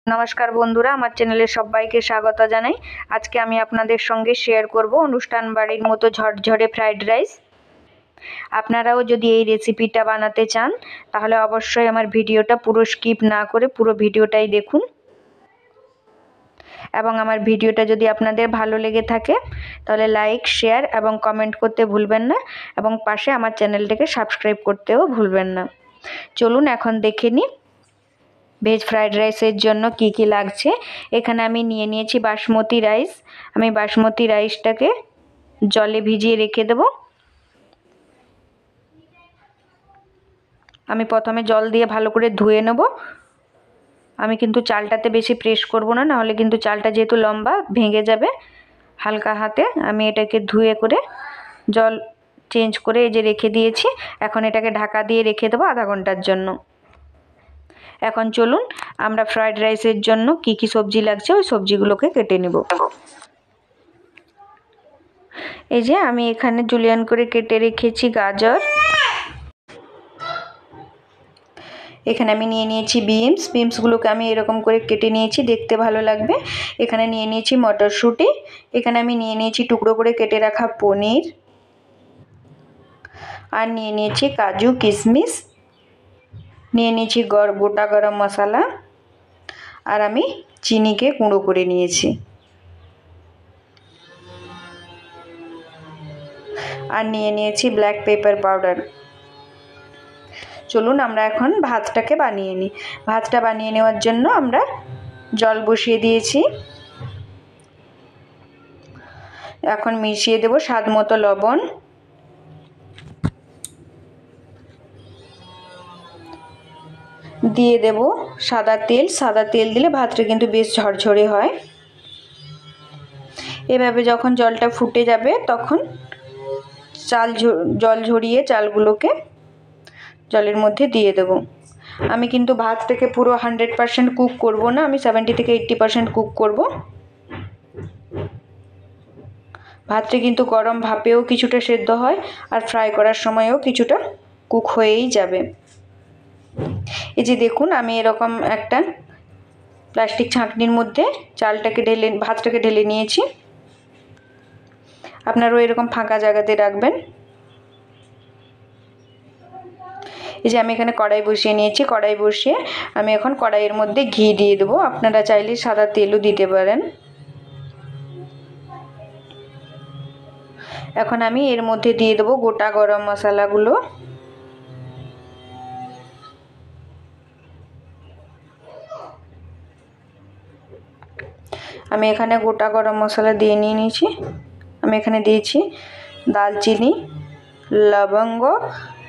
নমস্কার বন্ধুরা, আমার চ্যানেলে সবাইকে স্বাগত জানাই। আজকে আমি আপনাদের সঙ্গে শেয়ার করব অনুষ্ঠান বাড়ির মতো ঝরঝরে ফ্রাইড রাইস। আপনারাও যদি এই রেসিপিটা বানাতে চান তাহলে অবশ্যই আমার ভিডিওটা পুরো স্কিপ না করে পুরো ভিডিওটাই দেখুন। এবং আমার ভিডিওটা যদি আপনাদের ভালো লেগে থাকে তাহলে লাইক, শেয়ার এবং কমেন্ট করতে ভুলবেন না, এবং পাশে আমার চ্যানেলটাকে সাবস্ক্রাইব করতেও ভুলবেন না। চলুন এখন দেখে নিই ভেজ ফ্রাইড রাইসের জন্য কি কি লাগছে। এখানে আমি নিয়ে নিয়েছি বাসমতি রাইস। আমি বাসমতি রাইসটাকে জলে ভিজিয়ে রেখে দেব। আমি প্রথমে জল দিয়ে ভালো করে ধুয়ে নেব। আমি কিন্তু চালটাতে বেশি প্রেস করব না, নাহলে কিন্তু চালটা যেহেতু লম্বা ভেঙে যাবে। হালকা হাতে আমি এটাকে ধুয়ে করে জল চেঞ্জ করে এই যে রেখে দিয়েছি। এখন এটাকে ঢাকা দিয়ে রেখে দেবো আধা ঘন্টার জন্য। এখন চলুন আমরা ফ্রাইড রাইসের জন্য কি কি সবজি লাগছে ওই সবজিগুলোকে কেটে নেব। এই যে আমি এখানে জুলিয়ান করে কেটে রেখেছি গাজর। এখানে আমি নিয়ে নিয়েছি বিনসগুলোকে আমি এরকম করে কেটে নিয়েছি, দেখতে ভালো লাগবে। এখানে নিয়ে নিয়েছি মটরশুঁটি। এখানে আমি নিয়ে নিয়েছি টুকরো করে কেটে রাখা পনির, আর নিয়ে নিয়েছি কাজু কিশমিশ, নিয়ে নিয়েছি গোটা গরম মশলা, আর আমি চিনিকে গুঁড়ো করে নিয়েছি, আর নিয়ে নিয়েছি ব্ল্যাক পেপার পাউডার। চলুন আমরা এখন ভাতটাকে বানিয়ে নিই। ভাতটা বানিয়ে নেওয়ার জন্য আমরা জল বসিয়ে দিয়েছি। এখন মিশিয়ে দেব স্বাদ মতো লবণ, দিয়ে দেব সাদা তেল। সাদা তেল দিলে ভাতটা কিন্তু বেশ ঝরঝরে হয়। এভাবে যখন জলটা ফুটে যাবে তখন জল ঝরিয়ে চালগুলোকে জলের মধ্যে দিয়ে দেব। আমি কিন্তু ভাতটাকে পুরো 100% কুক করব না, আমি 70 থেকে 80% কুক করব। ভাতটা কিন্তু গরম ভাপেও কিছুটা সেদ্ধ হয়, আর ফ্রাই করার সময়ও কিছুটা কুক হয়েই যাবে। এই যে দেখুন আমি এরকম একটা প্লাস্টিক ছাঁকনির মধ্যে ভাতটাকে ঢেলে নিয়েছি। আপনারাও এরকম ফাঁকা জায়গাতে রাখবেন। এই যে আমি এখানে কড়াই বসিয়ে নিয়েছি। কড়াই বসিয়ে আমি এখন কড়াইয়ের মধ্যে ঘি দিয়ে দেবো। আপনারা চাইলে সাদা তেলও দিতে পারেন। এখন আমি এর মধ্যে দিয়ে দেবো গোটা গরম মশলাগুলো। আমি এখানে গোটা গরম মশলা দিয়ে নিয়েছি। আমি এখানে দিয়েছি দালচিনি, লবঙ্গ,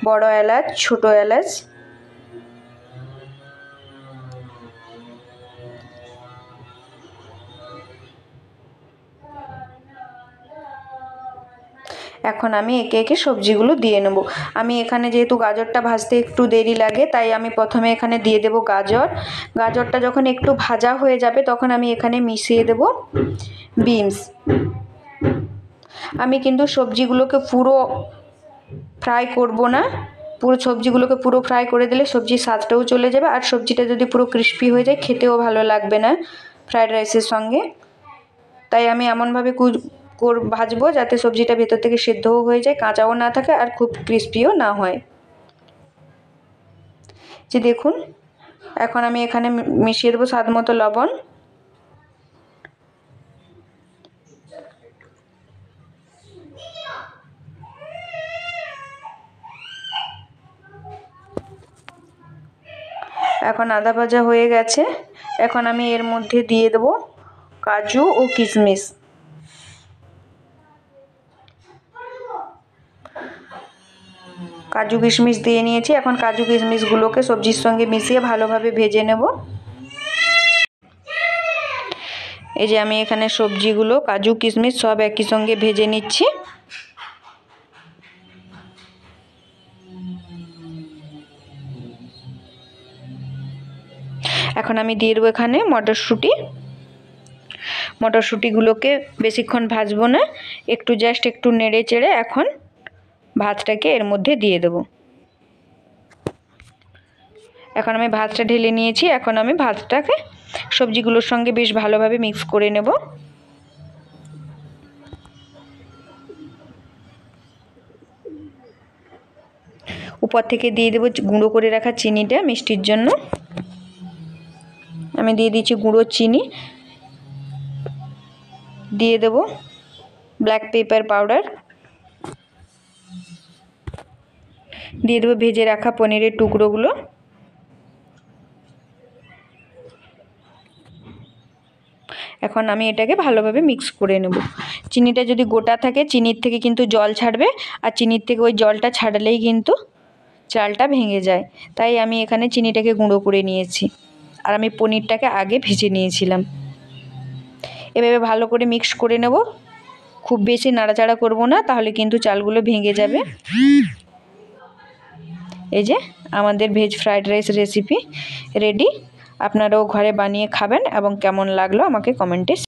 বড় এলাচ, ছোট এলাচ, এখন আমি একে একে সবজিগুলো দিয়ে নেব। আমি এখানে যেহেতু গাজরটা ভাজতে একটু দেরি লাগে, তাই আমি প্রথমে এখানে দিয়ে দেব গাজর। গাজরটা যখন একটু ভাজা হয়ে যাবে তখন আমি এখানে মিশিয়ে দেব বিনস। আমি কিন্তু সবজিগুলোকে পুরো ফ্রাই করব না। সবজিগুলোকে পুরো ফ্রাই করে দিলে সবজির স্বাদটাও চলে যাবে, আর সবজিটা যদি পুরো ক্রিস্পি হয়ে যায় খেতেও ভালো লাগবে না ফ্রাইড রাইসের সঙ্গে। তাই আমি এমনভাবে ভাজবো যাতে সবজিটা ভেতর থেকে সেদ্ধও হয়ে যায়, কাঁচাও না থাকে, আর খুব ক্রিস্পিও না হয়। যে দেখুন এখন আমি এখানে মিশিয়ে দেবো স্বাদ মতো লবণ। এখন আদা ভাজা হয়ে গেছে। এখন আমি এর মধ্যে দিয়ে দেবো কাজু ও কিশমিশ। কাজু কিশমিশ দিয়ে নিয়েছি। এখন কাজু কিশমিশগুলোকে সবজির সঙ্গে মিশিয়ে ভালোভাবে ভেজে নেব। এই যে আমি এখানে সবজিগুলো কাজু কিশমিশ সব একই সঙ্গে ভেজে নিচ্ছি। এখন আমি দিয়ে দেবো এখানে মটরশুঁটিগুলোকে বেশিক্ষণ ভাজবো না, জাস্ট একটু নেড়ে চেড়ে এখন ভাতটাকে এর মধ্যে দিয়ে দেবো। এখন আমি ভাতটা ঢেলে নিয়েছি। এখন আমি ভাতটাকে সবজিগুলোর সঙ্গে বেশ ভালোভাবে মিক্স করে নেব। উপর থেকে দিয়ে দেবো গুঁড়ো করে রাখা চিনিটা মিষ্টির জন্য। আমি দিয়ে দিচ্ছি গুঁড়ো চিনি, দিয়ে দেবো ব্ল্যাক পেপার পাউডার, দিয়ে দেবো ভেজে রাখা পনিরের টুকরোগুলো। এখন আমি এটাকে ভালোভাবে মিক্স করে নেব। চিনিটা যদি গোটা থাকে চিনির থেকে কিন্তু জল ছাড়বে, আর চিনির থেকে ওই জলটা ছাড়লেই কিন্তু চালটা ভেঙে যায়। তাই আমি এখানে চিনিটাকে গুঁড়ো করে নিয়েছি, আর আমি পনিরটাকে আগে ভেজে নিয়েছিলাম। এভাবে ভালো করে মিক্স করে নেব, খুব বেশি নাড়াচাড়া করব না, তাহলে কিন্তু চালগুলো ভেঙে যাবে। এই যে আমাদের veg fried rice recipe ready. আপনারাও ঘরে বানিয়ে খাবেন এবং কেমন লাগলো আমাকে কমেন্টে